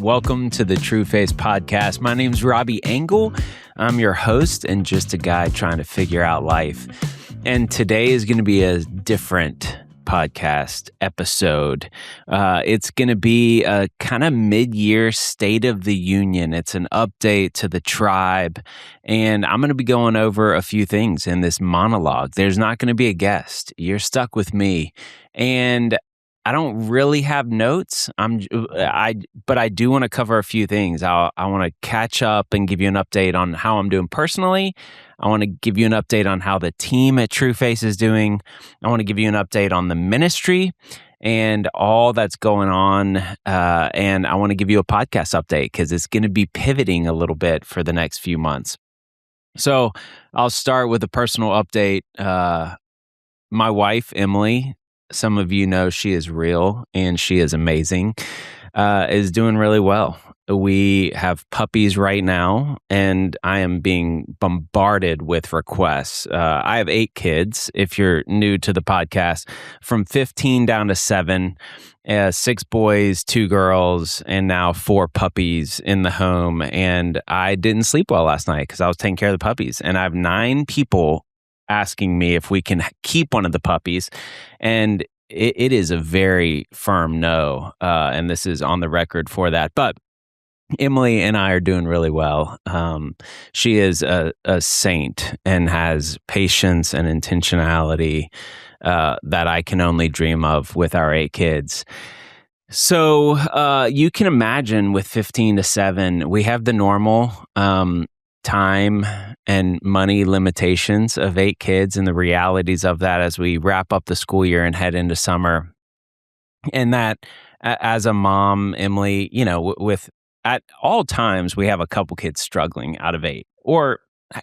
Welcome to the Trueface podcast. My name's Robby Engel. I'm your host and just a guy trying to figure out life. And today is going to be a different podcast episode. It's going to be a kind of mid-year State of the Union. It's an update to the tribe. And I'm going to be going over a few things in this monologue. There's not going to be a guest. You're stuck with me. And I don't really have notes. But I do want to cover a few things. I want to catch up and give you an update on how I'm doing personally. I want to give you an update on how the team at Trueface is doing. I want to give you an update on the ministry and all that's going on. And I want to give you a podcast update because it's going to be pivoting a little bit for the next few months. So I'll start with a personal update. My wife, Emily, some of you know she is real and she is amazing, is doing really well. We have puppies right now, and I am being bombarded with requests. I have 8 kids, if you're new to the podcast, from 15 down to 7, 6 boys, 2 girls, and now 4 puppies in the home. And I didn't sleep well last night because I was taking care of the puppies. And I have 9 people asking me if we can keep one of the puppies. And it is a very firm no. And this is on the record for that. But Emily and I are doing really well. She is a saint and has patience and intentionality that I can only dream of with our 8 kids. So you can imagine with 15 to 7, we have the normal time and money limitations of 8 kids and the realities of that as we wrap up the school year and head into summer. And that as a mom, Emily, with at all times, we have a couple kids struggling out of 8 or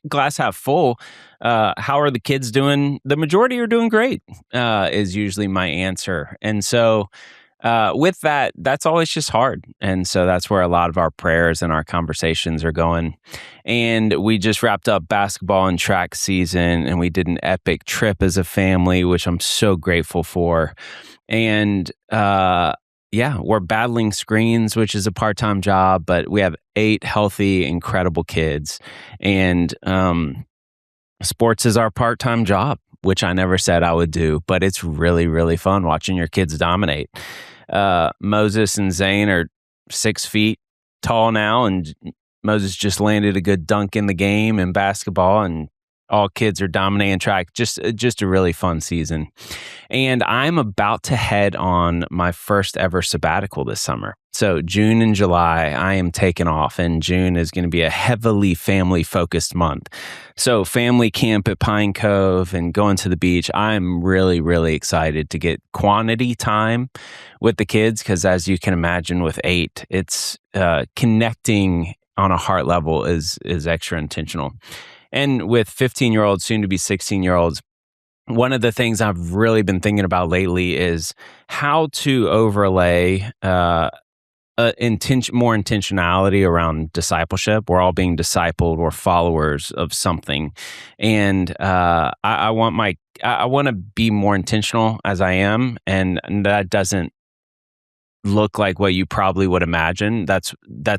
glass half full. How are the kids doing? The majority are doing great, is usually my answer. And so with that, that's always just hard. And so that's where a lot of our prayers and our conversations are going. And we just wrapped up basketball and track season, and we did an epic trip as a family, which I'm so grateful for. And we're battling screens, which is a part-time job, but we have 8 healthy, incredible kids. And sports is our part-time job, which I never said I would do, but it's really, really fun watching your kids dominate. Moses and Zane are 6 feet tall now, and Moses just landed a good dunk in the game in basketball, and all kids are dominating track. Just a really fun season. And I'm about to head on my first ever sabbatical this summer. So June and July, I am taking off, and June is going to be a heavily family-focused month. So family camp at Pine Cove and going to the beach. I'm really, really excited to get quantity time with the kids because, as you can imagine, with 8, it's connecting on a heart level is extra intentional. And with 15-year-olds, soon to be 16-year-olds, one of the things I've really been thinking about lately is how to overlay more intentionality around discipleship. We're all being discipled or followers of something, and I want to be more intentional as I am, and that doesn't look like what you probably would imagine. That's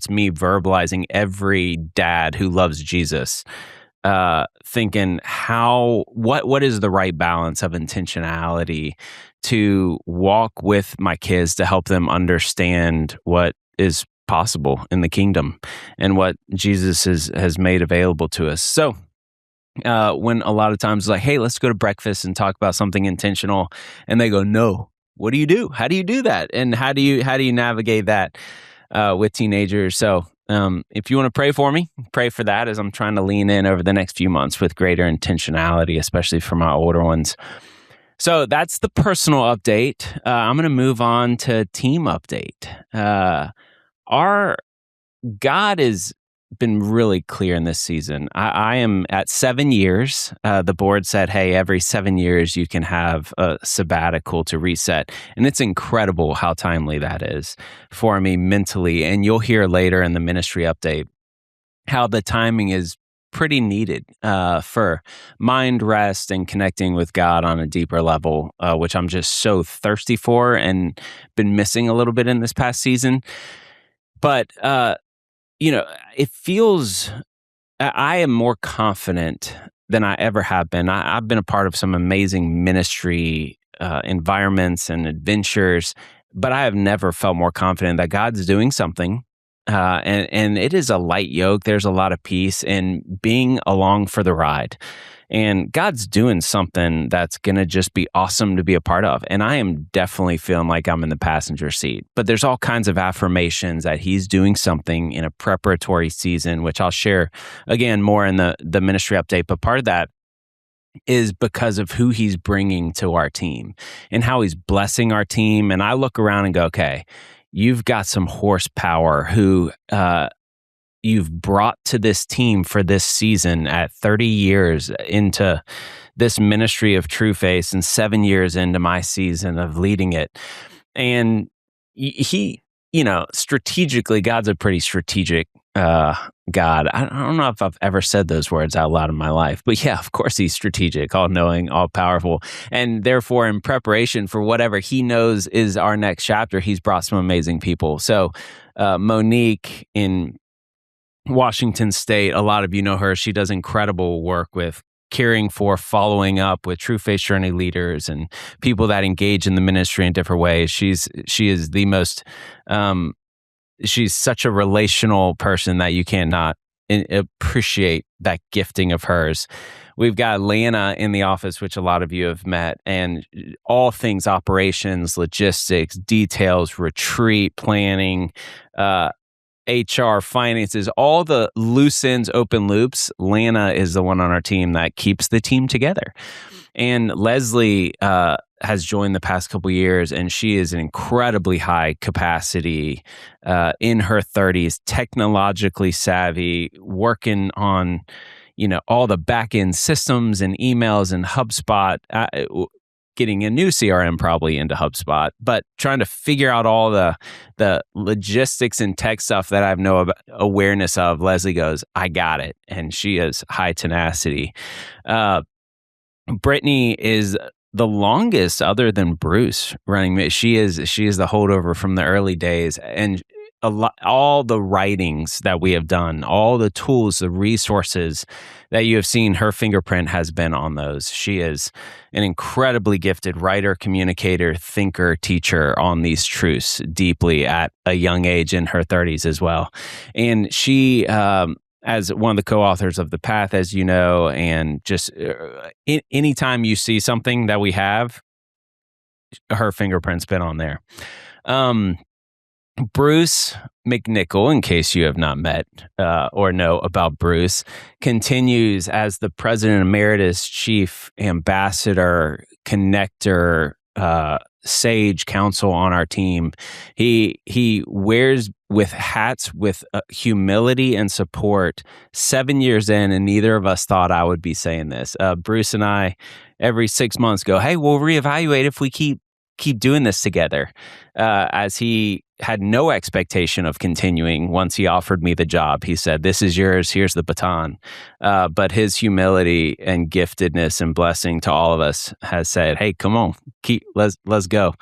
me verbalizing every dad who loves Jesus. Thinking what is the right balance of intentionality to walk with my kids to help them understand what is possible in the kingdom and what Jesus has made available to us. So when a lot of times it's like, hey, let's go to breakfast and talk about something intentional, and they go, no, what do you do? How do you do that? And how do you navigate that with teenagers? So if you want to pray for me, pray for that as I'm trying to lean in over the next few months with greater intentionality, especially for my older ones. So that's the personal update. I'm going to move on to team update. Our God has been really clear in this season. I am at 7 years. The board said, hey, every 7 years you can have a sabbatical to reset. And it's incredible how timely that is for me mentally. And you'll hear later in the ministry update how the timing is pretty needed for mind rest and connecting with God on a deeper level, which I'm just so thirsty for and been missing a little bit in this past season. But it feels I am more confident than I ever have been. I've been a part of some amazing ministry environments and adventures, but I have never felt more confident that God's doing something. And it is a light yoke. There's a lot of peace in being along for the ride. And God's doing something that's going to just be awesome to be a part of. And I am definitely feeling like I'm in the passenger seat. But there's all kinds of affirmations that He's doing something in a preparatory season, which I'll share again more in the ministry update. But part of that is because of who He's bringing to our team and how He's blessing our team. And I look around and go, okay, you've got some horsepower who you've brought to this team for this season at 30 years into this ministry of Trueface and 7 years into my season of leading it. And He, strategically, God's a pretty strategic God. I don't know if I've ever said those words out loud in my life, but yeah, of course He's strategic, all knowing, all powerful. And therefore, in preparation for whatever He knows is our next chapter, He's brought some amazing people. So Monique in Washington State, a lot of you know her. She does incredible work with caring for, following up with Trueface journey leaders and people that engage in the ministry in different ways. She is the most, she's such a relational person that you cannot appreciate that gifting of hers. We've got Lana in the office, which a lot of you have met, and all things operations, logistics, details, retreat planning, HR, finances, all the loose ends, open loops. Lana is the one on our team that keeps the team together. And Leslie has joined the past couple years, and she is an incredibly high capacity, in her 30s, technologically savvy, working on, all the back end systems and emails and HubSpot. Getting a new CRM probably into HubSpot, but trying to figure out all the logistics and tech stuff that I have no awareness of. Leslie goes, I got it. And she is high tenacity. Brittany is the longest other than Bruce running. She is the holdover from the early days. And all the writings that we have done, all the tools, the resources that you have seen, her fingerprint has been on those. She is an incredibly gifted writer, communicator, thinker, teacher on these truths deeply at a young age in her 30s as well. And she, as one of the co-authors of The Path, as you know, and just anytime you see something that we have, her fingerprint's been on there. Bruce McNichol, in case you have not met or know about Bruce, continues as the President Emeritus, Chief Ambassador, Connector, Sage Counsel on our team. He wears with hats with humility and support 7 years in, and neither of us thought I would be saying this. Bruce and I, every 6 months, go, hey, we'll reevaluate if we keep doing this together, as he had no expectation of continuing. Once he offered me the job, he said, this is yours, here's the baton. But his humility and giftedness and blessing to all of us has said, hey, come on, let's go.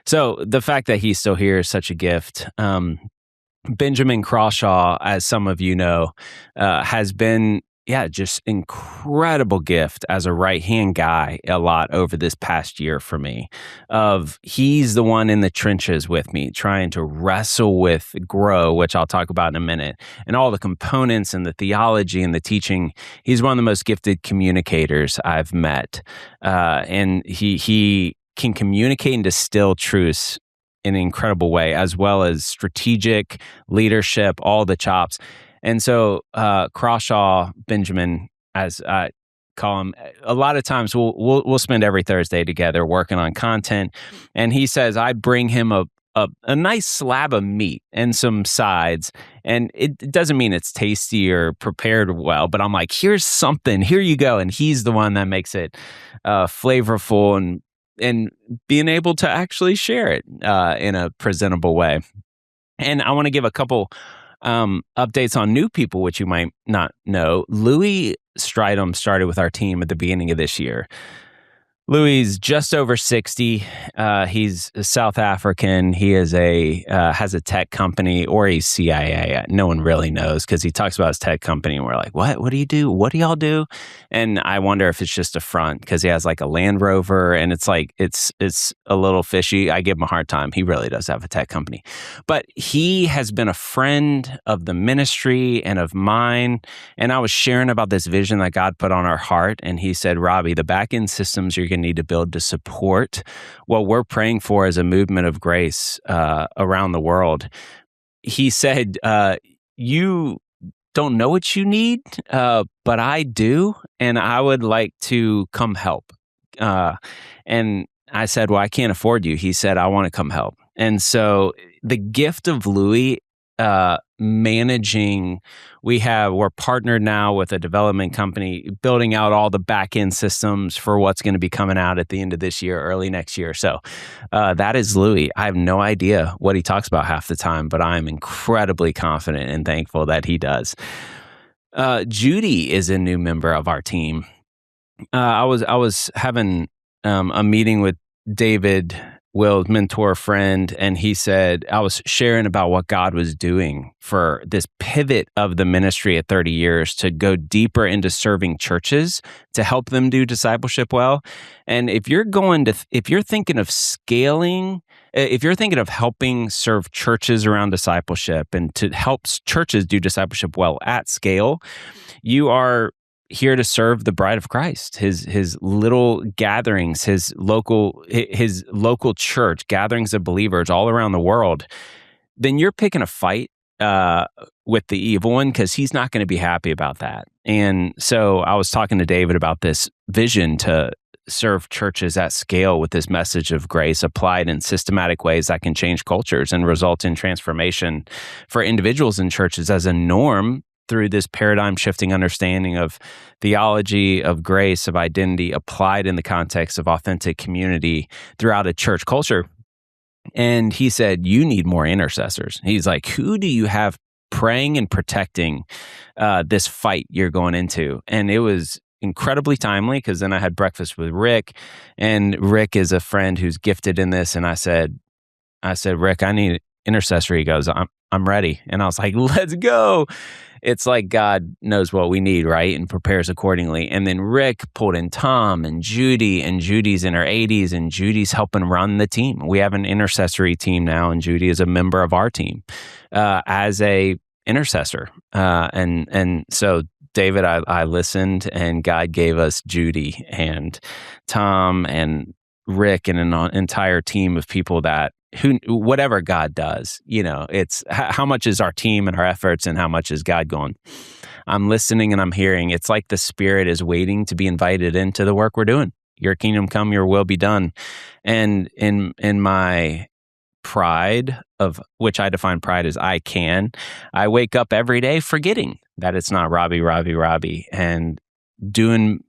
So the fact that he's still here is such a gift. Benjamin Crawshaw, as some of you know, has been just incredible gift as a right-hand guy a lot over this past year for me. He's the one in the trenches with me, trying to wrestle with G.R.O.W, which I'll talk about in a minute, and all the components and the theology and the teaching. He's one of the most gifted communicators I've met. And he can communicate and distill truths in an incredible way, as well as strategic leadership, all the chops. And so Crawshaw, Benjamin, as I call him, a lot of times we'll spend every Thursday together working on content. And he says I bring him a nice slab of meat and some sides. And it doesn't mean it's tasty or prepared well, but I'm like, here's something, here you go. And he's the one that makes it flavorful and being able to actually share it in a presentable way. And I want to give a couple updates on new people, which you might not know. Louis Stridham started with our team at the beginning of this year. Louis just over 60. He's South African. He is has a tech company, or he's CIA. No one really knows because he talks about his tech company, and we're like, "What? What do you do? What do y'all do?" And I wonder if it's just a front because he has like a Land Rover, and it's like it's a little fishy. I give him a hard time. He really does have a tech company, but he has been a friend of the ministry and of mine. And I was sharing about this vision that God put on our heart, and he said, "Robby, the back end systems you're going to need to build to support what we're praying for as a movement of grace around the world." He said, "You don't know what you need, but I do, and I would like to come help." And I said, "Well, I can't afford you." He said, "I want to come help." And so the gift of Louis managing, we're partnered now with a development company building out all the back end systems for what's going to be coming out at the end of this year, early next year. So that is Louis. I have no idea what he talks about half the time, but I'm incredibly confident and thankful that he does. Judy is a new member of our team. I was having a meeting with David, Will's mentor friend, and he said, I was sharing about what God was doing for this pivot of the ministry at 30 years to go deeper into serving churches to help them do discipleship well. And if you're thinking of scaling, if you're thinking of helping serve churches around discipleship and to help churches do discipleship well at scale, you are here to serve the bride of Christ, his little gatherings, his local church, gatherings of believers all around the world, then you're picking a fight with the evil one because he's not going to be happy about that. And so I was talking to David about this vision to serve churches at scale with this message of grace applied in systematic ways that can change cultures and result in transformation for individuals and churches as a norm through this paradigm shifting understanding of theology, of grace, of identity applied in the context of authentic community throughout a church culture. And he said, you need more intercessors. He's like, who do you have praying and protecting this fight you're going into? And it was incredibly timely because then I had breakfast with Rick, and Rick is a friend who's gifted in this. And I said, Rick, I need intercessor. He goes, I'm ready. And I was like, let's go. It's like God knows what we need, right? And prepares accordingly. And then Rick pulled in Tom and Judy, and Judy's in her 80s, and Judy's helping run the team. We have an intercessory team now, and Judy is a member of our team as a intercessor. And so David, I listened, and God gave us Judy and Tom and Rick and an entire team of people that whatever God does, it's how much is our team and our efforts and how much is God going. I'm listening and I'm hearing. It's like the Spirit is waiting to be invited into the work we're doing. Your kingdom come, your will be done. And in my pride, of which I define pride as I wake up every day forgetting that it's not Robby, and doing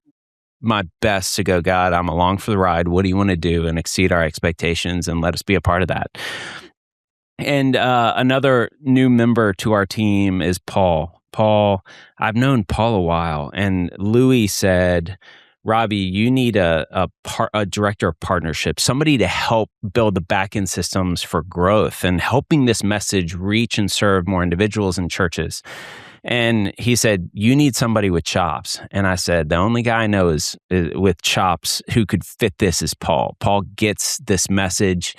my best to go, God, I'm along for the ride. What do you want to do? And exceed our expectations, and let us be a part of that. And another new member to our team is Paul. I've known Paul a while, and Louis said, Robby, you need a director of partnership, somebody to help build the back-end systems for growth and helping this message reach and serve more individuals and churches. And he said, you need somebody with chops. And I said, the only guy I know is with chops who could fit this is Paul. Paul gets this message.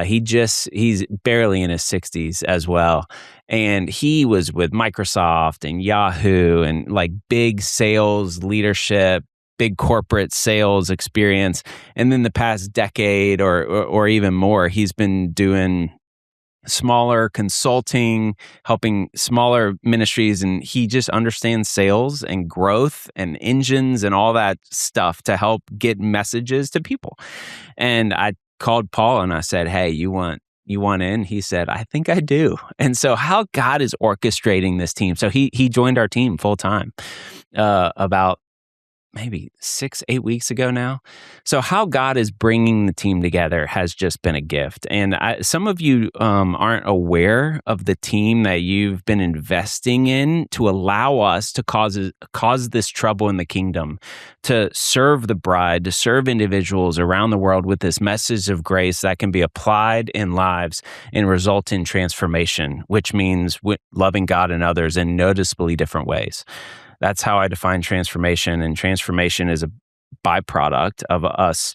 He's barely in his 60s as well. And he was with Microsoft and Yahoo and like big sales leadership, big corporate sales experience. And then the past decade or even more, he's been doing smaller consulting, helping smaller ministries, and he just understands sales and growth and engines and all that stuff to help get messages to people. And I called Paul and I said, hey, you want in? He said, I think I do. And so how God is orchestrating this team. So he joined our team full time about maybe 6-8 weeks ago now. So how God is bringing the team together has just been a gift. And some of you aren't aware of the team that you've been investing in to allow us to cause this trouble in the kingdom, to serve the bride, to serve individuals around the world with this message of grace that can be applied in lives and result in transformation, which means loving God and others in noticeably different ways. That's how I define transformation. And transformation is a byproduct of us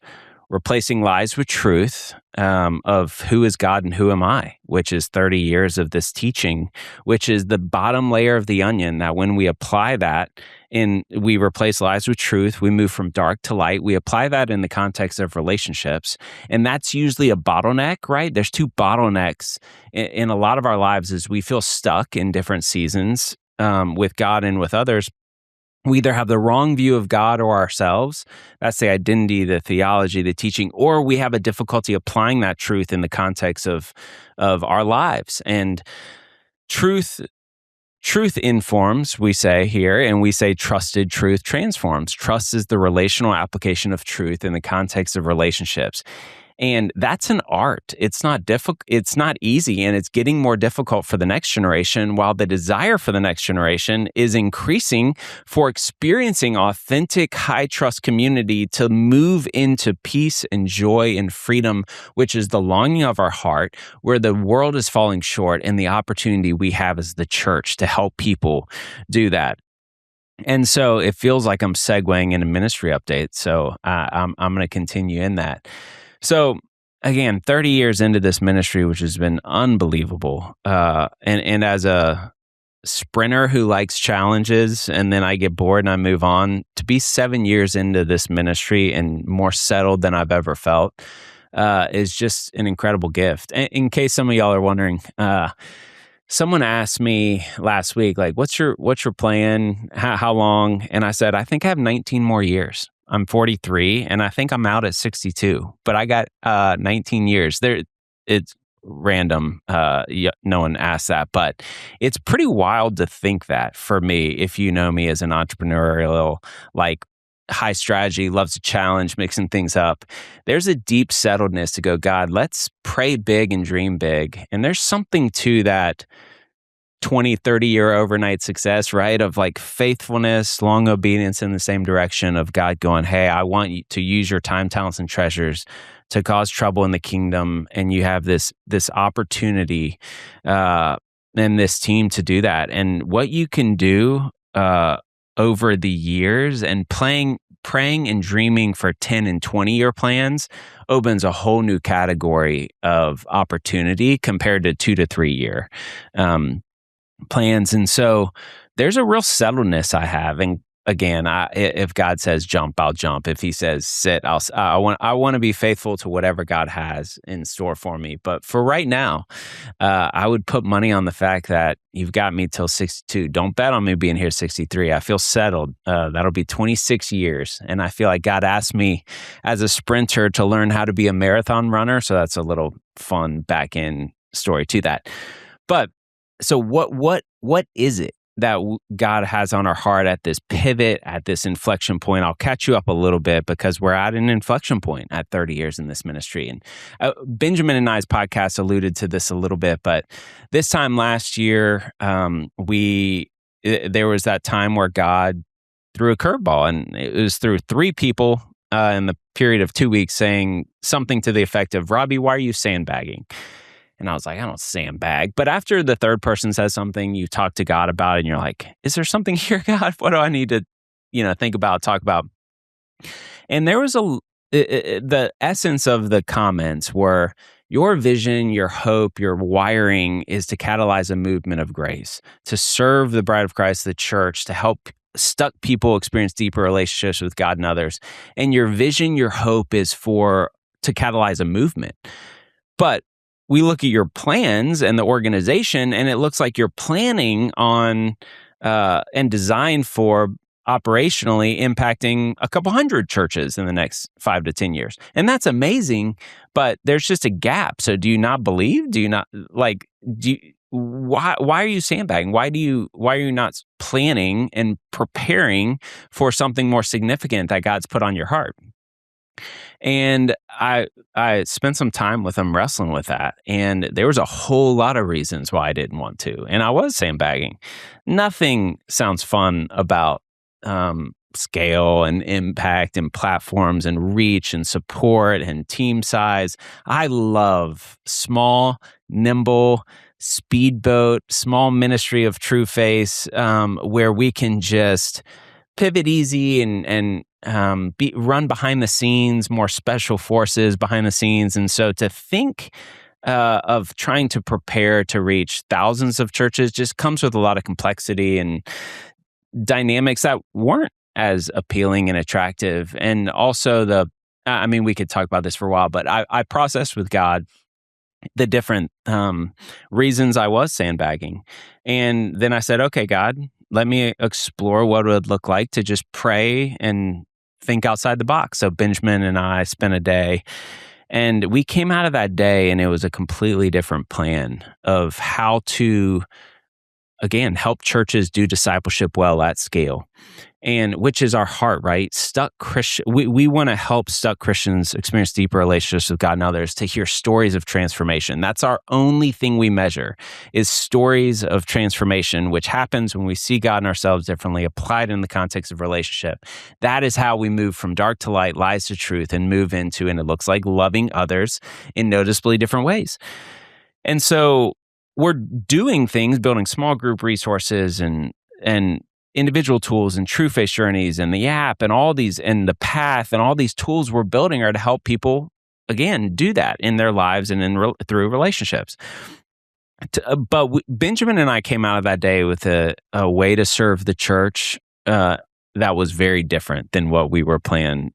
replacing lies with truth, of who is God and who am I, which is 30 years of this teaching, which is the bottom layer of the onion, that when we apply that and we replace lies with truth, we move from dark to light. We apply that in the context of relationships. And that's usually a bottleneck, right? There's two bottlenecks in a lot of our lives as we feel stuck in different seasons with God and with others. We either have the wrong view of God or ourselves. That's the identity, the theology, the teaching, or we have a difficulty applying that truth in the context of our lives. And truth informs, we say here, and we say trusted truth transforms. Trust is the relational application of truth in the context of relationships. And that's an art. It's not difficult. It's not easy, and it's getting more difficult for the next generation, while the desire for the next generation is increasing for experiencing authentic, high-trust community to move into peace and joy and freedom, which is the longing of our heart, where the world is falling short, and the opportunity we have as the church to help people do that. And so it feels like I'm segueing in a ministry update, so I'm going to continue in that. So again, 30 years into this ministry, which has been unbelievable. And as a sprinter who likes challenges and then I get bored and I move on, to be 7 years into this ministry and more settled than I've ever felt is just an incredible gift. In case some of y'all are wondering, someone asked me last week, like, what's your plan? How long? And I said, I think I have 19 more years. I'm 43, and I think I'm out at 62. But I got 19 years. It's random. No one asked that, but it's pretty wild to think that for me. If you know me as an entrepreneurial, like high strategy, loves a challenge, mixing things up, there's a deep settledness to go, God, let's pray big and dream big. And there's something to that 20, 30-year overnight success, right? Of like faithfulness, long obedience in the same direction of God going, hey, I want you to use your time, talents, and treasures to cause trouble in the kingdom. And you have this opportunity and this team to do that. And what you can do over the years and praying and dreaming for 10 and 20-year plans opens a whole new category of opportunity compared to 2 to 3 year plans. And so there's a real settledness I have. And again, if God says jump, I'll jump. If he says sit, I want to be faithful to whatever God has in store for me. But for right now, I would put money on the fact that you've got me till 62. Don't bet on me being here 63. I feel settled. That'll be 26 years. And I feel like God asked me as a sprinter to learn how to be a marathon runner. So that's a little fun back end story to that. But so what is it that God has on our heart at this pivot, at this inflection point? I'll catch you up a little bit because we're at an inflection point at 30 years in this ministry. And Benjamin and I's podcast alluded to this a little bit, but this time last year, there was that time where God threw a curveball, and it was through 3 people in the period of 2 weeks saying something to the effect of, Robby, why are you sandbagging? And I was like, I don't sandbag. But after the third person says something, you talk to God about it, and you're like, is there something here, God? What do I need to, think about, talk about? And there was the essence of the comments were, your vision, your hope, your wiring is to catalyze a movement of grace, to serve the bride of Christ, the church, to help stuck people experience deeper relationships with God and others. And your vision, your hope is to catalyze a movement. But we look at your plans and the organization, and it looks like you're planning on and designed for operationally impacting a couple hundred churches in the next 5 to 10 years. And that's amazing, but there's just a gap. So do you not believe? Do you not why are you sandbagging? Why are you not planning and preparing for something more significant that God's put on your heart? And I spent some time with him wrestling with that, and there was a whole lot of reasons why I didn't want to, and I was sandbagging. Nothing sounds fun about scale and impact and platforms and reach and support and team size. I love small, nimble, speedboat, small ministry of Trueface, where we can just pivot easy and be run behind the scenes, more special forces behind the scenes. And so to think of trying to prepare to reach thousands of churches just comes with a lot of complexity and dynamics that weren't as appealing and attractive. And also we could talk about this for a while, but I processed with God the different reasons I was sandbagging. And then I said, okay, God, let me explore what it would look like to just pray and think outside the box. So Benjamin and I spent a day, and we came out of that day, and it was a completely different plan of how to, again, help churches do discipleship well at scale. And which is our heart, right? We want to help stuck Christians experience deeper relationships with God and others, to hear stories of transformation. That's our only thing we measure, is stories of transformation, which happens when we see God and ourselves differently, applied in the context of relationship. That is how we move from dark to light, lies to truth, and move into, and it looks like, loving others in noticeably different ways. And so we're doing things, building small group resources and individual tools and Trueface journeys and the app and all these, and the path, and all these tools we're building are to help people, again, do that in their lives and through relationships. But Benjamin and I came out of that day with a way to serve the church that was very different than what we were planning.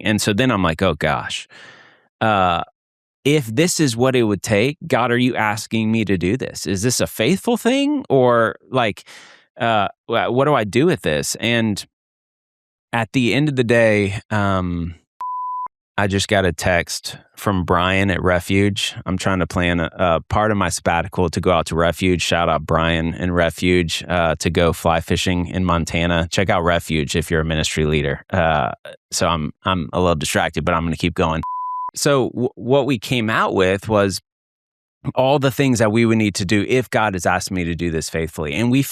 And so then I'm like, oh gosh, if this is what it would take, God, are you asking me to do this? Is this a faithful thing? Or like, what do I do with this? And at the end of the day, I just got a text from Brian at Refuge. I'm trying to plan a part of my sabbatical to go out to Refuge. Shout out Brian and Refuge, to go fly fishing in Montana. Check out Refuge if you're a ministry leader. So I'm a little distracted, but I'm going to keep going. So what we came out with was all the things that we would need to do if God has asked me to do this faithfully. And we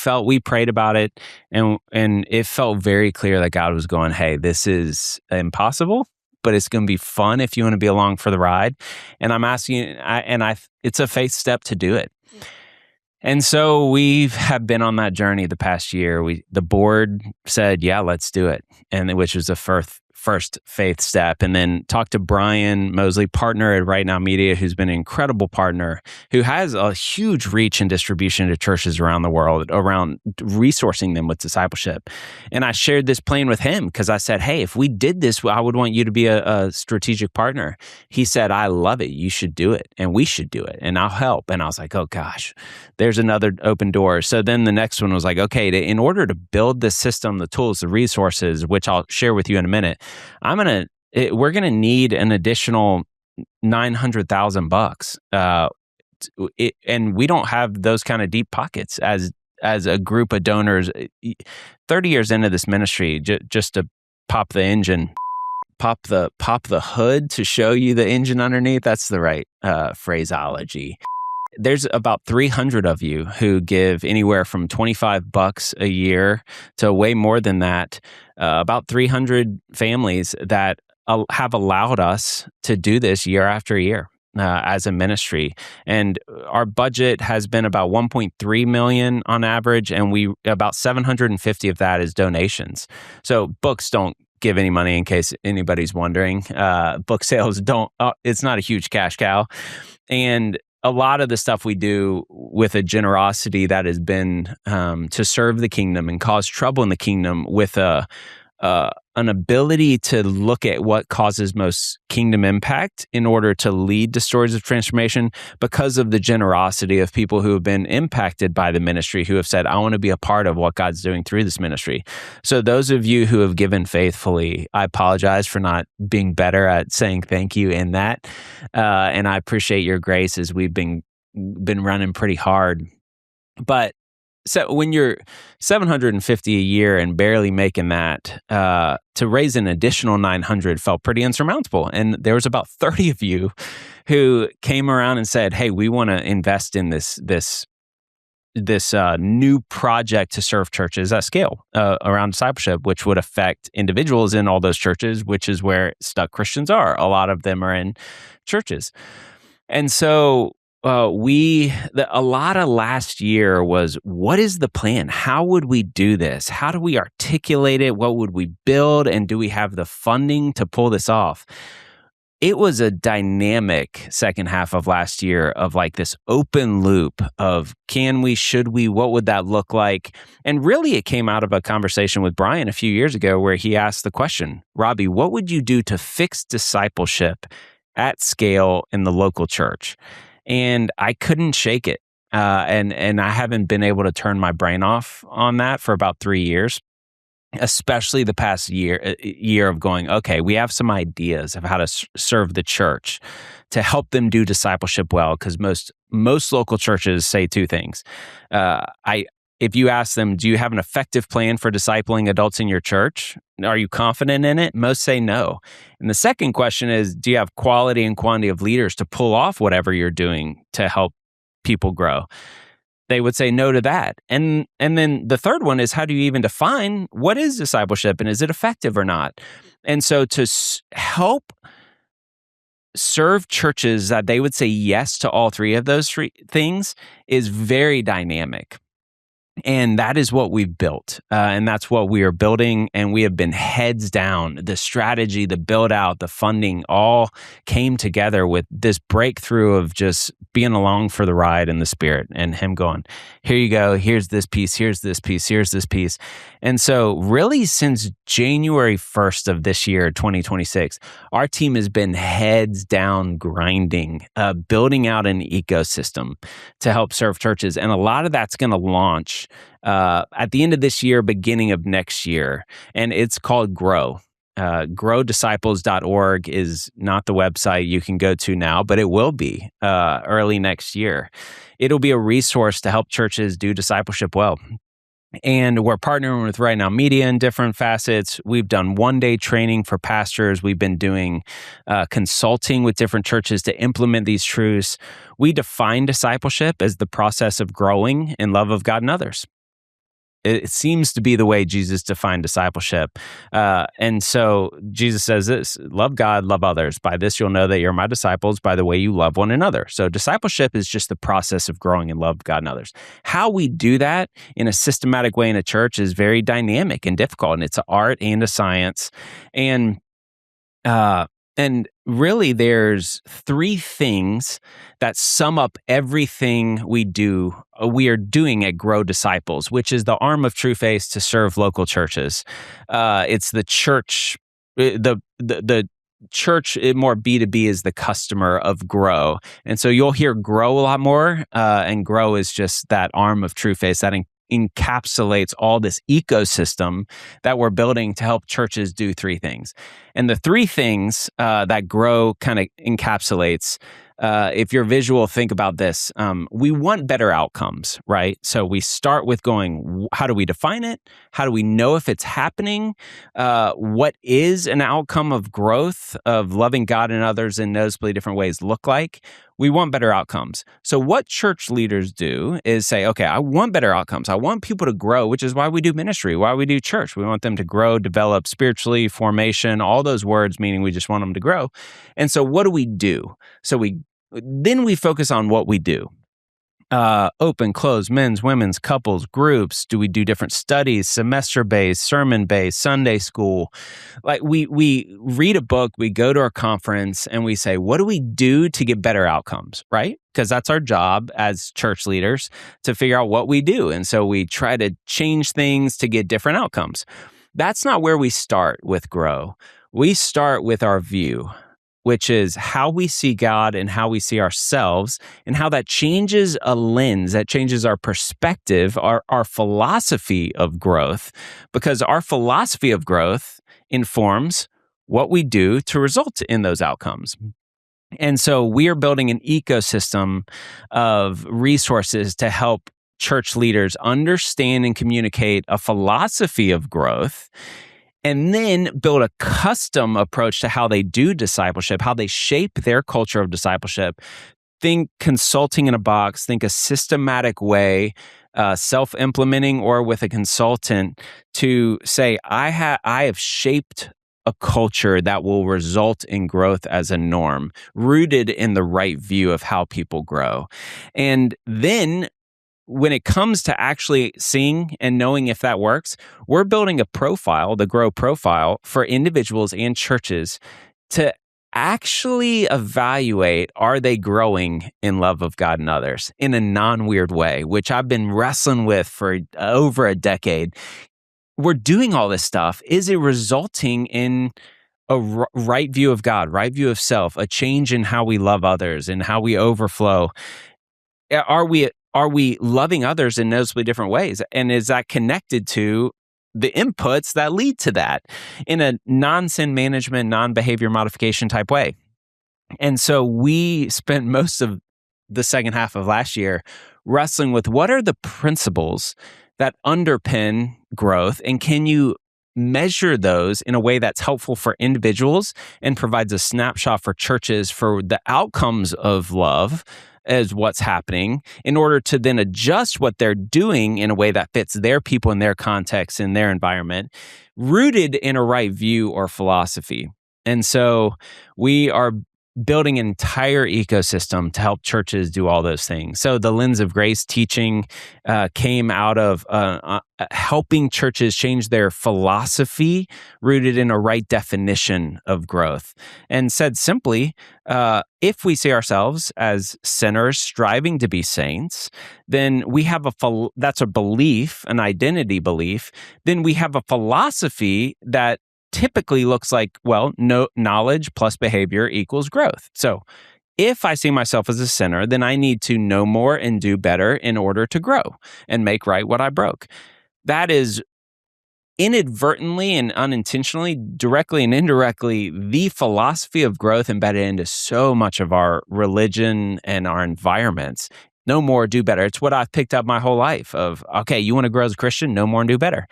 prayed about it, and it felt very clear that God was going, hey, this is impossible, but it's going to be fun if you want to be along for the ride. And I'm asking, it's a faith step to do it. And so we have been on that journey the past year. The board said, yeah, let's do it. And which was the first faith step. And then talked to Brian Mosley, partner at Right Now Media, who's been an incredible partner, who has a huge reach and distribution to churches around the world, around resourcing them with discipleship. And I shared this plan with him because I said, hey, if we did this, I would want you to be a strategic partner. He said, I love it. You should do it. And we should do it. And I'll help. And I was like, oh gosh, there's another open door. So then the next one was like, okay, in order to build the system, the tools, the resources, which I'll share with you in a minute, we're gonna need an additional $900,000, and we don't have those kind of deep pockets as a group of donors. 30 years into this ministry, just to pop the engine, pop the hood to show you the engine underneath. That's the right phraseology. There's about 300 of you who give anywhere from $25 a year to way more than that. About 300 families that have allowed us to do this year after year as a ministry. And our budget has been about $1.3 million on average, and about 750 of that is donations. So books don't give any money, in case anybody's wondering. Book sales don't. It's not a huge cash cow, and a lot of the stuff we do with a generosity that has been to serve the kingdom and cause trouble in the kingdom, with an ability to look at what causes most kingdom impact in order to lead to stories of transformation, because of the generosity of people who have been impacted by the ministry, who have said, I want to be a part of what God's doing through this ministry. So those of you who have given faithfully, I apologize for not being better at saying thank you in that. And I appreciate your grace, as we've been running pretty hard But so when you're 750 a year and barely making that, to raise an additional 900 felt pretty insurmountable. And there was about 30 of you who came around and said, "Hey, we want to invest in this new project to serve churches at scale around discipleship, which would affect individuals in all those churches, which is where stuck Christians are. A lot of them are in churches." And so a lot of last year was, what is the plan? How would we do this? How do we articulate it? What would we build? And do we have the funding to pull this off? It was a dynamic second half of last year of like this open loop of can we, should we, what would that look like? And really it came out of a conversation with Brian a few years ago where he asked the question, Robby, what would you do to fix discipleship at scale in the local church? And I couldn't shake it. And I haven't been able to turn my brain off on that for about 3 years. Especially the past year of going, okay, we have some ideas of how to serve the church to help them do discipleship well. Because most local churches say two things. If you ask them, do you have an effective plan for discipling adults in your church? Are you confident in it? Most say no. And the second question is, do you have quality and quantity of leaders to pull off whatever you're doing to help people grow? They would say no to that. And then the third one is, how do you even define what is discipleship and is it effective or not? And so to help serve churches that they would say yes to all three of those three things is very dynamic. And that is what we've built. And that's what we are building. And we have been heads down. The strategy, the build out, the funding all came together with this breakthrough of just being along for the ride in the Spirit and him going, here you go. Here's this piece. Here's this piece. Here's this piece. And so really since January 1st of this year, 2026, our team has been heads down grinding, building out an ecosystem to help serve churches. And a lot of that's going to launch at the end of this year, beginning of next year. And it's called G.R.O.W. GrowDisciples.org is not the website you can go to now, but it will be early next year. It'll be a resource to help churches do discipleship well. And we're partnering with Right Now Media in different facets. We've done one-day training for pastors. We've been doing consulting with different churches to implement these truths. We define discipleship as the process of growing in love of God and others. It seems to be the way Jesus defined discipleship. And so Jesus says this, love God, love others. By this, you'll know that you're my disciples by the way you love one another. So discipleship is just the process of growing in love of God and others. How we do that in a systematic way in a church is very dynamic and difficult. And it's an art and a science. And really, there's three things that sum up everything we are doing at G.R.O.W. Disciples, which is the arm of Trueface to serve local churches. It's the church, the church, more B2B is the customer of G.R.O.W. And so you'll hear G.R.O.W. a lot more, and G.R.O.W. is just that arm of Trueface that encapsulates all this ecosystem that we're building to help churches do three things. And the three things that G.R.O.W. kind of encapsulates, if you're visual, think about this. We want better outcomes, right? So we start with going, how do we define it? How do we know if it's happening? What is an outcome of growth, of loving God and others in noticeably different ways look like? We want better outcomes. So what church leaders do is say, okay, I want better outcomes. I want people to grow, which is why we do ministry, why we do church. We want them to grow, develop spiritually, formation, all those words, meaning we just want them to grow. And so what do we do? So then we focus on what we do. Open, closed, men's, women's, couples, groups. Do we do different studies, semester-based, sermon-based, Sunday school? Like we read a book, we go to our conference, and we say, what do we do to get better outcomes, right? Because that's our job as church leaders to figure out what we do. And so we try to change things to get different outcomes. That's not where we start with G.R.O.W. We start with our view, which is how we see God and how we see ourselves, and how that changes a lens, that changes our perspective, our philosophy of growth, because our philosophy of growth informs what we do to result in those outcomes. And so we are building an ecosystem of resources to help church leaders understand and communicate a philosophy of growth, and then build a custom approach to how they do discipleship, how they shape their culture of discipleship. Think consulting in a box, think a systematic way, self-implementing or with a consultant to say, I have shaped a culture that will result in growth as a norm, rooted in the right view of how people grow. And then when it comes to actually seeing and knowing if that works, we're building a profile, the G.R.O.W profile for individuals and churches to actually evaluate, are they growing in love of God and others in a non-weird way, which I've been wrestling with for over a decade. We're doing all this stuff. Is it resulting in a right view of God, right view of self, a change in how we love others and how we overflow? Are we loving others in noticeably different ways? And is that connected to the inputs that lead to that in a non-sin management, non-behavior modification type way? And so we spent most of the second half of last year wrestling with what are the principles that underpin growth, and can you measure those in a way that's helpful for individuals and provides a snapshot for churches for the outcomes of love as what's happening, in order to then adjust what they're doing in a way that fits their people and their context and their environment, rooted in a right view or philosophy. And so we are building an entire ecosystem to help churches do all those things. So the Lens of Grace teaching came out of helping churches change their philosophy rooted in a right definition of growth. And said simply, if we see ourselves as sinners striving to be saints, then we have that's a belief, an identity belief. Then we have a philosophy that typically looks like, well, no knowledge plus behavior equals growth. So if I see myself as a sinner, then I need to know more and do better in order to grow and make right what I broke. That is inadvertently and unintentionally, directly and indirectly, the philosophy of growth embedded into so much of our religion and our environments. Know more, do better. It's what I've picked up my whole life of, okay, you want to grow as a Christian? Know more and do better.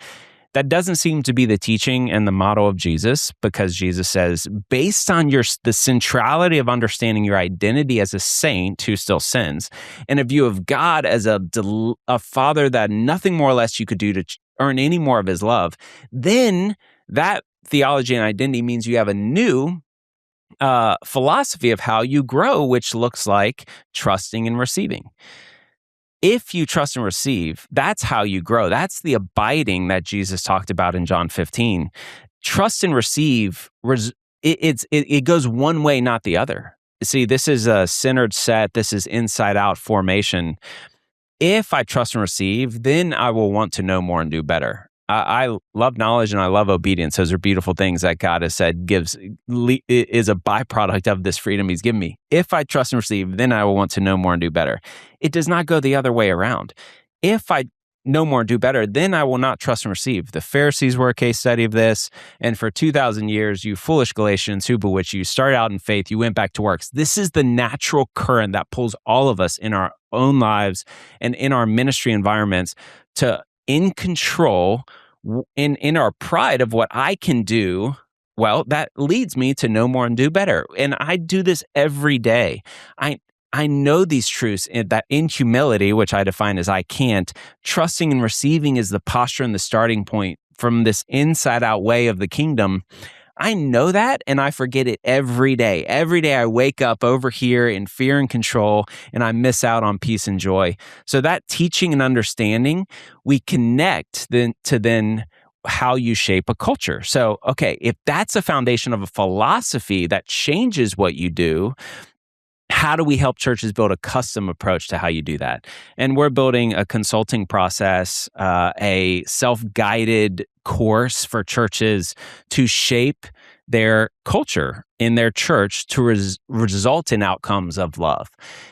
That doesn't seem to be the teaching and the model of Jesus, because Jesus says, based on the centrality of understanding your identity as a saint who still sins, and a view of God as a father that nothing more or less you could do to earn any more of his love, then that theology and identity means you have a new philosophy of how you grow, which looks like trusting and receiving. If you trust and receive, that's how you grow. That's the abiding that Jesus talked about in John 15. Trust and receive, it goes one way, not the other. See, this is a centered set. This is inside out formation. If I trust and receive, then I will want to know more and do better. I love knowledge and I love obedience. Those are beautiful things that God has said is a byproduct of this freedom he's given me. If I trust and receive, then I will want to know more and do better. It does not go the other way around. If I know more and do better, then I will not trust and receive. The Pharisees were a case study of this. And for 2,000 years, you foolish Galatians, who bewitched you, started out in faith, you went back to works. This is the natural current that pulls all of us in our own lives and in our ministry environments to in control, in our pride of what I can do. Well, that leads me to know more and do better. And I do this every day. I know these truths, that in humility, which I define as I can't, trusting and receiving is the posture and the starting point from this inside out way of the kingdom. I know that, and I forget it every day. Every day I wake up over here in fear and control, and I miss out on peace and joy. So that teaching and understanding, we connect then to how you shape a culture. So, okay, if that's a foundation of a philosophy that changes what you do, how do we help churches build a custom approach to how you do that? And we're building a consulting process, a self-guided course for churches to shape their culture in their church to result in outcomes of love.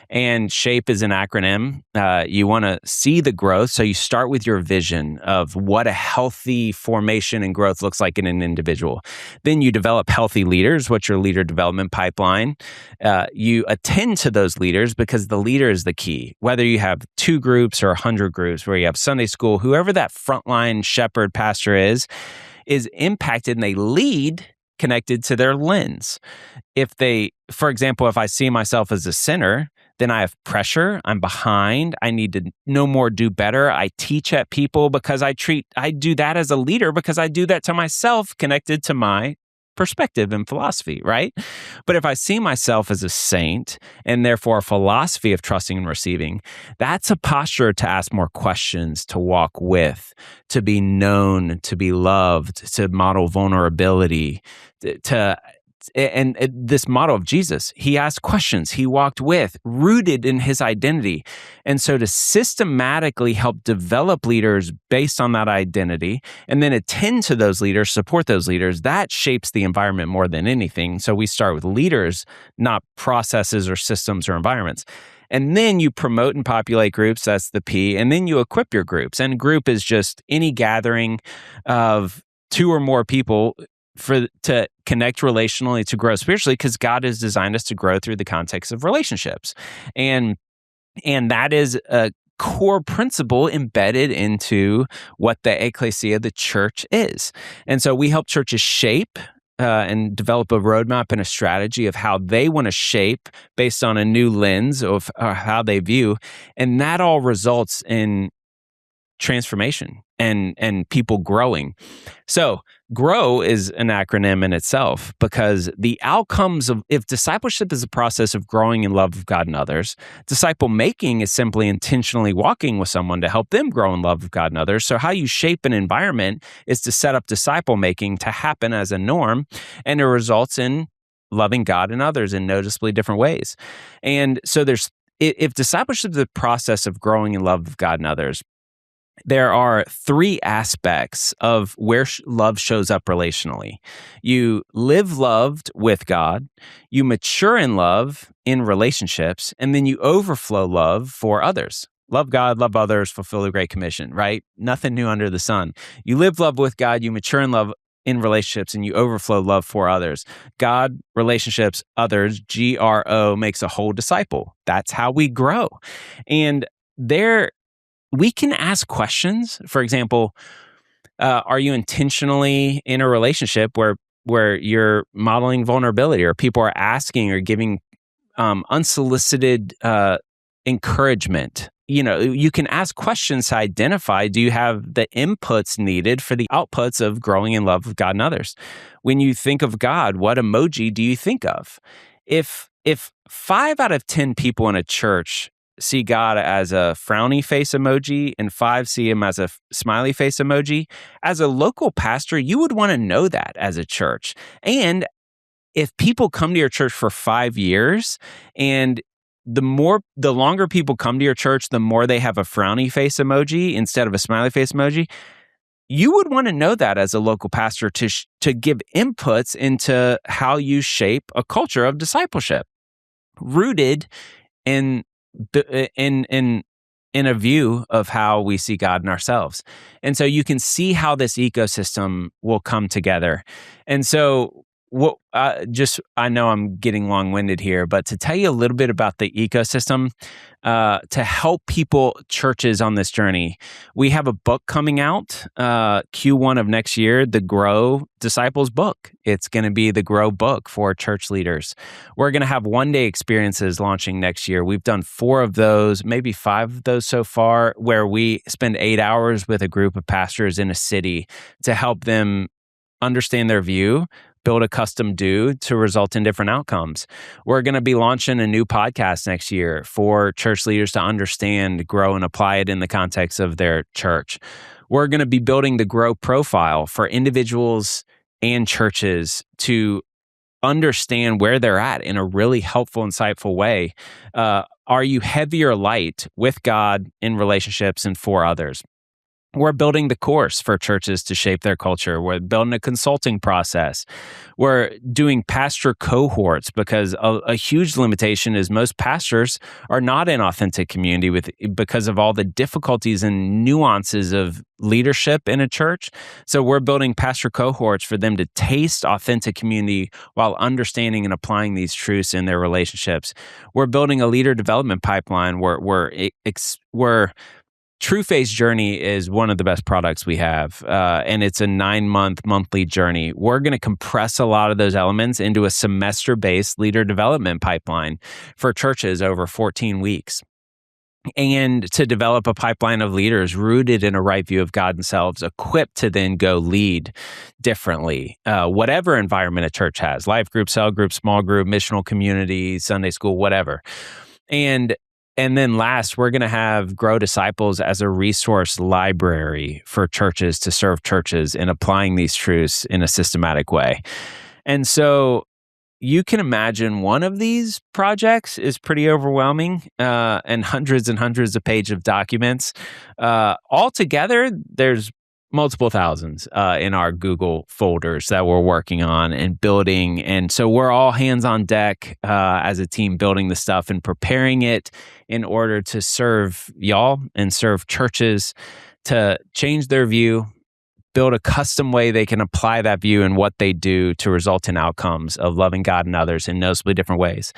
And SHAPE is an acronym. You want to see the growth. So you start with your vision of what a healthy formation and growth looks like in an individual. Then you develop healthy leaders. What's your leader development pipeline? You attend to those leaders because the leader is the key. Whether you have 2 groups or 100 groups, where you have Sunday school, whoever that frontline shepherd pastor is impacted, and they lead connected to their lens. For example, if I see myself as a sinner, then I have pressure, I'm behind, I need to know more, do better. I teach at people because I do that as a leader because I do that to myself connected to my perspective and philosophy, right? But if I see myself as a saint and therefore a philosophy of trusting and receiving, that's a posture to ask more questions, to walk with, to be known, to be loved, to model vulnerability, and this model of Jesus, he asked questions, he walked with, rooted in his identity. And so to systematically help develop leaders based on that identity, and then attend to those leaders, support those leaders, that shapes the environment more than anything. So we start with leaders, not processes or systems or environments. And then you promote and populate groups, that's the P, and then you equip your groups. And group is just any gathering of 2 or more people to connect relationally, to grow spiritually, because God has designed us to grow through the context of relationships. And that is a core principle embedded into what the ecclesia, the church, is. And so we help churches shape and develop a roadmap and a strategy of how they want to shape based on a new lens of how they view. And that all results in transformation and people growing. So GROW is an acronym in itself because the outcomes of, if discipleship is a process of growing in love of God and others, disciple making is simply intentionally walking with someone to help them grow in love of God and others. So how you shape an environment is to set up disciple making to happen as a norm, and it results in loving God and others in noticeably different ways. And so if discipleship is the process of growing in love of God and others, there are 3 aspects of where love shows up relationally. You live loved with God, you mature in love in relationships, and then you overflow love for others. Love God, love others, fulfill the Great Commission, right? Nothing new under the sun. You live love with God, you mature in love in relationships, and you overflow love for others. God, relationships, others, G.R.O.W makes a whole disciple. That's how we grow. And we can ask questions. For example, are you intentionally in a relationship where you're modeling vulnerability, or people are asking or giving unsolicited encouragement? You can ask questions to identify, do you have the inputs needed for the outputs of growing in love with God and others? When you think of God, what emoji do you think of? If 5 out of 10 people in a church see God as a frowny face emoji and 5 see him as a smiley face emoji, as a local pastor, you would want to know that as a church. And if people come to your church for 5 years, and the longer people come to your church, the more they have a frowny face emoji instead of a smiley face emoji, you would want to know that as a local pastor to give inputs into how you shape a culture of discipleship rooted in a view of how we see God in ourselves. And so you can see how this ecosystem will come together. And so I know I'm getting long-winded here, but to tell you a little bit about the ecosystem, to help churches on this journey, we have a book coming out, Q1 of next year, the GROW Disciples book. It's going to be the GROW book for church leaders. We're going to have one-day experiences launching next year. We've done 4 of those, maybe 5 of those so far, where we spend 8 hours with a group of pastors in a city to help them understand their view, build a custom do to result in different outcomes. We're going to be launching a new podcast next year for church leaders to understand, grow, and apply it in the context of their church. We're going to be building the GROW profile for individuals and churches to understand where they're at in a really helpful, insightful way. Are you heavy or light with God in relationships and for others? We're building the course for churches to shape their culture. We're building a consulting process. We're doing pastor cohorts because a huge limitation is most pastors are not in authentic community because of all the difficulties and nuances of leadership in a church. So we're building pastor cohorts for them to taste authentic community while understanding and applying these truths in their relationships. We're building a leader development pipeline where we're Trueface journey is one of the best products we have, and it's a 9-month monthly journey. We're going to compress a lot of those elements into a semester-based leader development pipeline for churches over 14 weeks. And to develop a pipeline of leaders rooted in a right view of God themselves, equipped to then go lead differently, whatever environment a church has, life group, cell group, small group, missional community, Sunday school, whatever. And then last, we're going to have G.R.O.W Disciples as a resource library for churches to serve churches in applying these truths in a systematic way. And so you can imagine one of these projects is pretty overwhelming and hundreds of pages of documents. Altogether, there's multiple thousands in our Google folders that we're working on and building. And so we're all hands on deck as a team building the stuff and preparing it in order to serve y'all and serve churches to change their view, build a custom way they can apply that view in what they do to result in outcomes of loving God and others in noticeably different ways.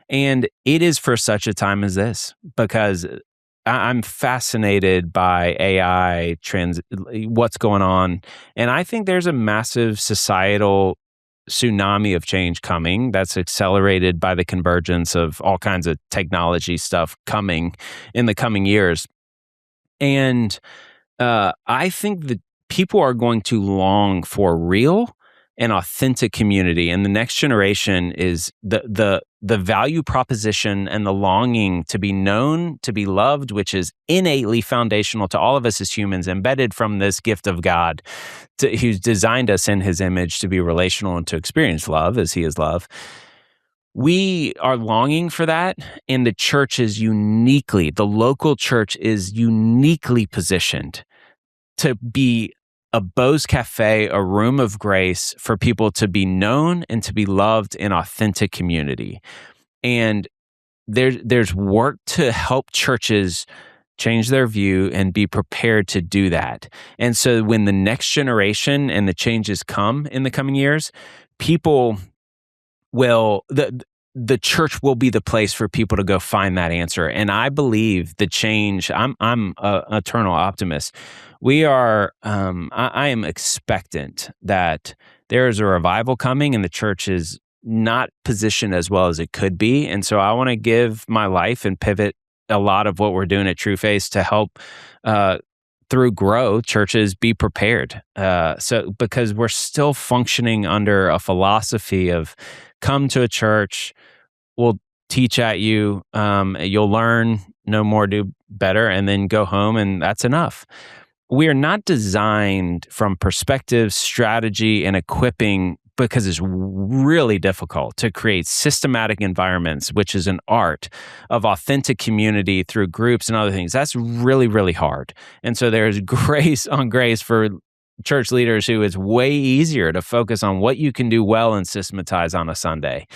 And it is for such a time as this, because I'm fascinated by AI, what's going on. And I think there's a massive societal tsunami of change coming that's accelerated by the convergence of all kinds of technology stuff coming in the coming years. And I think that people are going to long for real and authentic community. And the next generation is the value proposition and the longing to be known, to be loved, which is innately foundational to all of us as humans, embedded from this gift of God, who's designed us in his image to be relational and to experience love as he is love. We are longing for that, and the local church is uniquely positioned to be a Beau's Cafe, a room of grace for people to be known and to be loved in authentic community. And there's work to help churches change their view and be prepared to do that. And so when the next generation and the changes come in the coming years, people will, the church will be the place for people to go find that answer. And I believe the change, I'm an eternal optimist. We are, I am expectant that there is a revival coming and the church is not positioned as well as it could be. And so I want to give my life and pivot a lot of what we're doing at Trueface to help through G.R.O.W churches be prepared. So because we're still functioning under a philosophy of come to a church, we'll teach at you, you'll learn, know more, do better, and then go home, and that's enough. We are not designed from perspective, strategy, and equipping because it's really difficult to create systematic environments, which is an art of authentic community through groups and other things. That's really, really hard. And so there's grace on grace for church leaders who it's way easier to focus on what you can do well and systematize on a Sunday.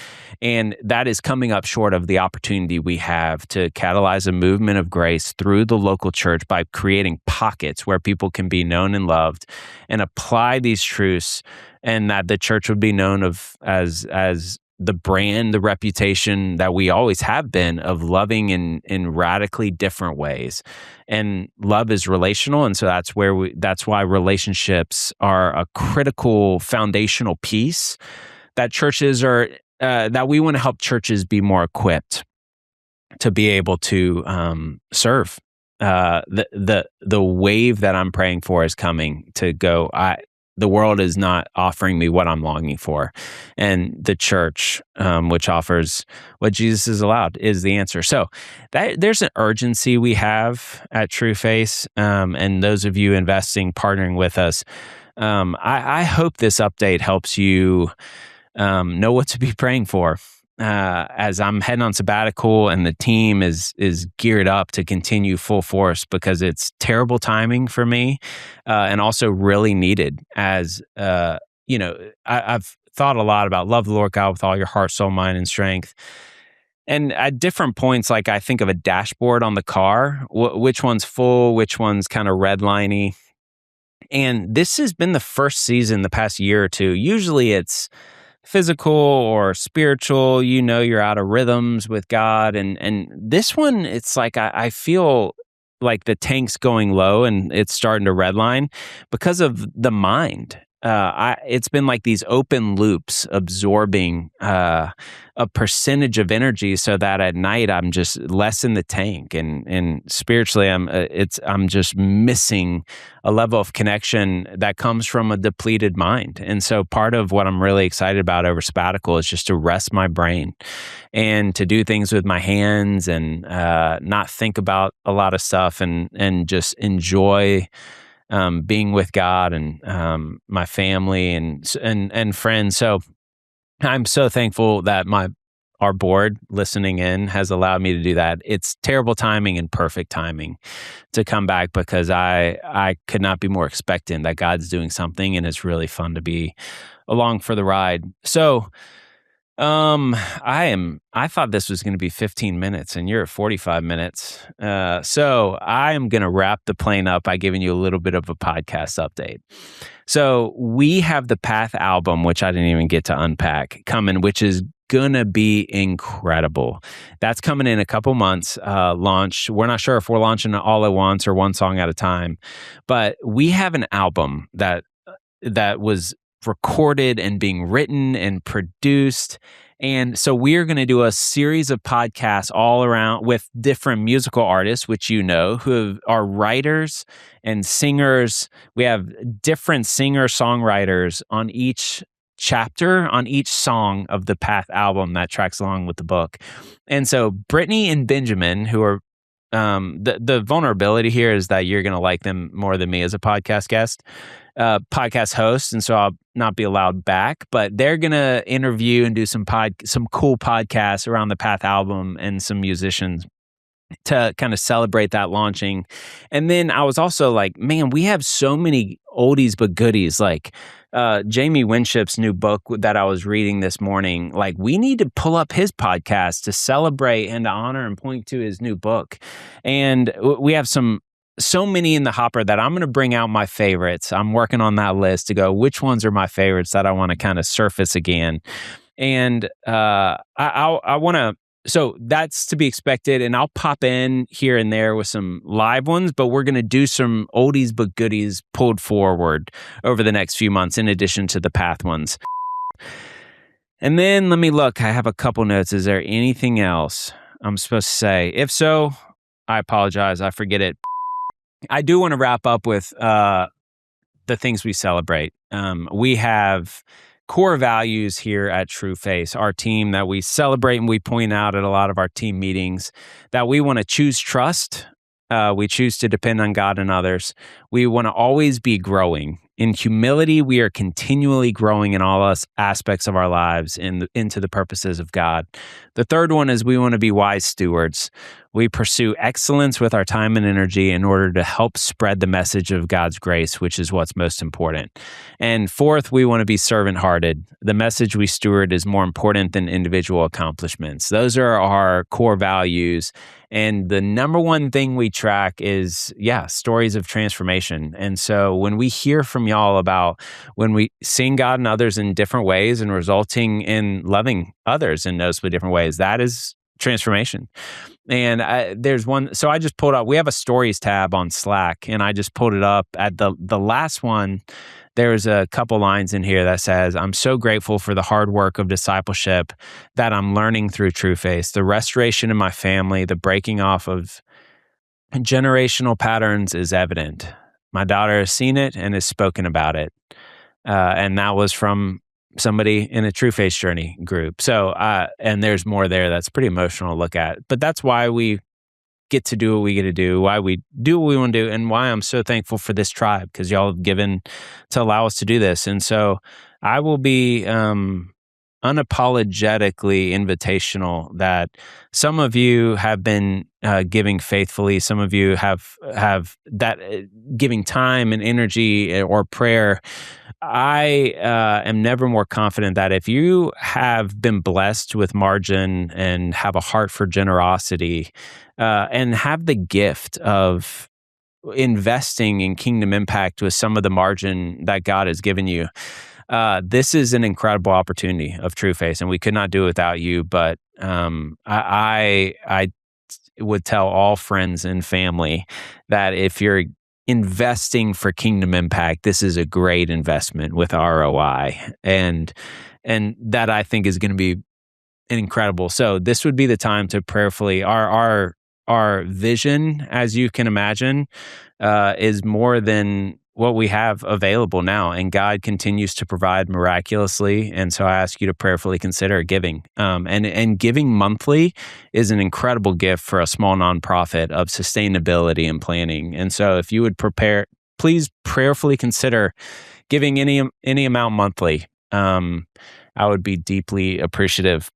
And that is coming up short of the opportunity we have to catalyze a movement of grace through the local church by creating pockets where people can be known and loved and apply these truths, and that the church would be known as the brand, the reputation that we always have been of loving in radically different ways. And love is relational, and so that's why relationships are a critical foundational piece that churches are that we want to help churches be more equipped to be able to serve. The wave that I'm praying for is coming to go. The world is not offering me what I'm longing for. And the church, which offers what Jesus is allowed, is the answer. So there's an urgency we have at Trueface, and those of you investing, partnering with us, I hope this update helps you know what to be praying for. as I'm heading on sabbatical, and the team is geared up to continue full force because it's terrible timing for me, and also really needed. As I've thought a lot about love the Lord God with all your heart, soul, mind, and strength. And at different points, like I think of a dashboard on the car, which one's full, which one's kind of redliney. And this has been the first season, the past year or two. Usually it's physical or spiritual, you're out of rhythms with God. And this one, it's like I feel like the tank's going low and it's starting to redline because of the mind. It's been like these open loops absorbing a percentage of energy, so that at night I'm just less in the tank, and spiritually I'm just missing a level of connection that comes from a depleted mind. And so part of what I'm really excited about over sabbatical is just to rest my brain and to do things with my hands and not think about a lot of stuff and just enjoy being with God and my family and friends. So I'm so thankful that our board listening in has allowed me to do that. It's terrible timing and perfect timing to come back, because I could not be more expectant that God's doing something, and it's really fun to be along for the ride. So I thought this was going to be 15 minutes and you're at 45 minutes. So I am going to wrap the plane up by giving you a little bit of a podcast update. So we have the Path album, which I didn't even get to unpack, coming, which is going to be incredible. That's coming in a couple months, launch. We're not sure if we're launching it all at once or one song at a time, but we have an album that was recorded and being written and produced. And so we're going to do a series of podcasts all around with different musical artists, which who are writers and singers. We have different singer-songwriters on each chapter, on each song of the Path album that tracks along with the book. And so Brittany and Benjamin, who are the vulnerability here is that you're going to like them more than me as a podcast host, and so I'll not be allowed back. But they're going to interview and do some cool podcasts around the Path album and some musicians to kind of celebrate that launching. And then I was also like, man, we have so many oldies but goodies, like Jamie Winship's new book that I was reading this morning. Like, we need to pull up his podcast to celebrate and to honor and point to his new book. And we have so many in the hopper that I'm going to bring out my favorites. I'm working on that list to go, which ones are my favorites that I want to kind of surface again. And I want to, so that's to be expected. And I'll pop in here and there with some live ones, but we're going to do some oldies but goodies pulled forward over the next few months, in addition to the Path ones. And then let me look. I have a couple notes. Is there anything else I'm supposed to say? If so, I apologize. I forget it. I do want to wrap up with the things we celebrate. We have core values here at Trueface, our team, that we celebrate and we point out at a lot of our team meetings, that we want to choose trust. We choose to depend on God and others. We want to always be growing. In humility, we are continually growing in all aspects of our lives into the purposes of God. The third one is we want to be wise stewards. We pursue excellence with our time and energy in order to help spread the message of God's grace, which is what's most important. And fourth, we want to be servant-hearted. The message we steward is more important than individual accomplishments. Those are our core values. And the number one thing we track is, stories of transformation. And so when we hear from y'all about when we seeing God and others in different ways and resulting in loving others in noticeably different ways, that is transformation. And there's one, so I just pulled up, we have a stories tab on Slack, and I just pulled it up at the last one. There's a couple lines in here that says, I'm so grateful for the hard work of discipleship that I'm learning through Trueface, the restoration in my family, the breaking off of generational patterns is evident. My daughter has seen it and has spoken about it. And that was from somebody in a Trueface journey group. So, and there's more there that's pretty emotional to look at. But that's why we get to do what we get to do, why we do what we want to do, and why I'm so thankful for this tribe, because y'all have given to allow us to do this. And so I will be unapologetically invitational that some of you have been giving faithfully. Some of you have that giving time and energy or prayer. I am never more confident that if you have been blessed with margin and have a heart for generosity and have the gift of investing in kingdom impact with some of the margin that God has given you, this is an incredible opportunity of Trueface, and we could not do it without you. But I would tell all friends and family that if you're investing for kingdom impact, this is a great investment with ROI, and that I think is going to be incredible. So this would be the time to prayerfully our vision, as you can imagine, is more than what we have available now, and God continues to provide miraculously. And so I ask you to prayerfully consider giving. And giving monthly is an incredible gift for a small nonprofit of sustainability and planning. And so if you would please prayerfully consider giving any amount monthly. I would be deeply appreciative.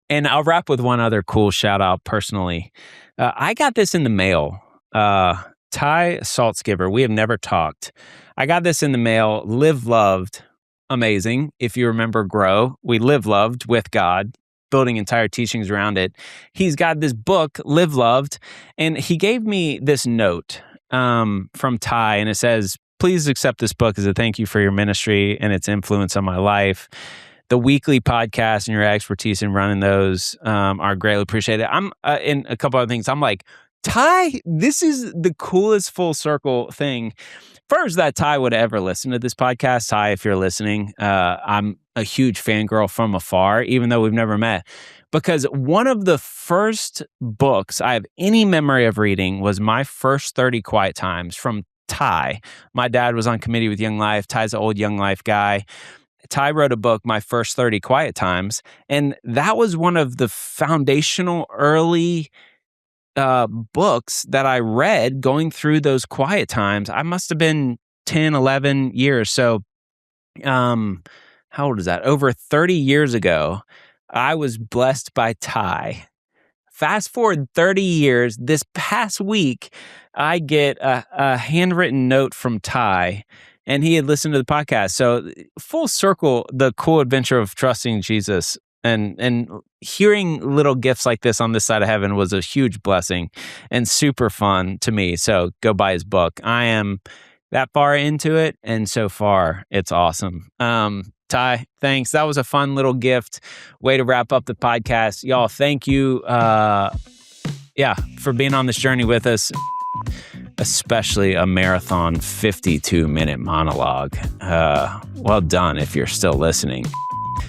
And I'll wrap with one other cool shout out personally. I got this in the mail. Ty Saltzgiver, we have never talked. I got this in the mail. Live Loved, amazing. If you remember G.R.O.W, we live loved with God, building entire teachings around it. He's got this book, Live Loved, and he gave me this note from Ty, and it says, "Please accept this book as a thank you for your ministry and its influence on my life. The weekly podcast and your expertise in running those are greatly appreciated." I'm in a couple other things. I'm like, Ty, this is the coolest full circle thing. First, that Ty would ever listen to this podcast. Ty, if you're listening, I'm a huge fangirl from afar, even though we've never met. Because one of the first books I have any memory of reading was My First 30 Quiet Times from Ty. My dad was on committee with Young Life. Ty's an old Young Life guy. Ty wrote a book, My First 30 Quiet Times, and that was one of the foundational early books that I read going through those quiet times. I must have been 10, 11 years. So how old is that? Over 30 years ago, I was blessed by Ty. Fast forward 30 years, this past week, I get a handwritten note from Ty, and he had listened to the podcast. So full circle, the cool adventure of trusting Jesus and hearing little gifts like this on this side of heaven was a huge blessing and super fun to me. So go buy his book. I am that far into it, and so far it's awesome. Ty, thanks. That was a fun little gift. Way to wrap up the podcast. Y'all, thank you for being on this journey with us, especially a marathon 52-minute monologue. Well done if you're still listening.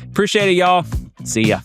Appreciate it, y'all. See ya.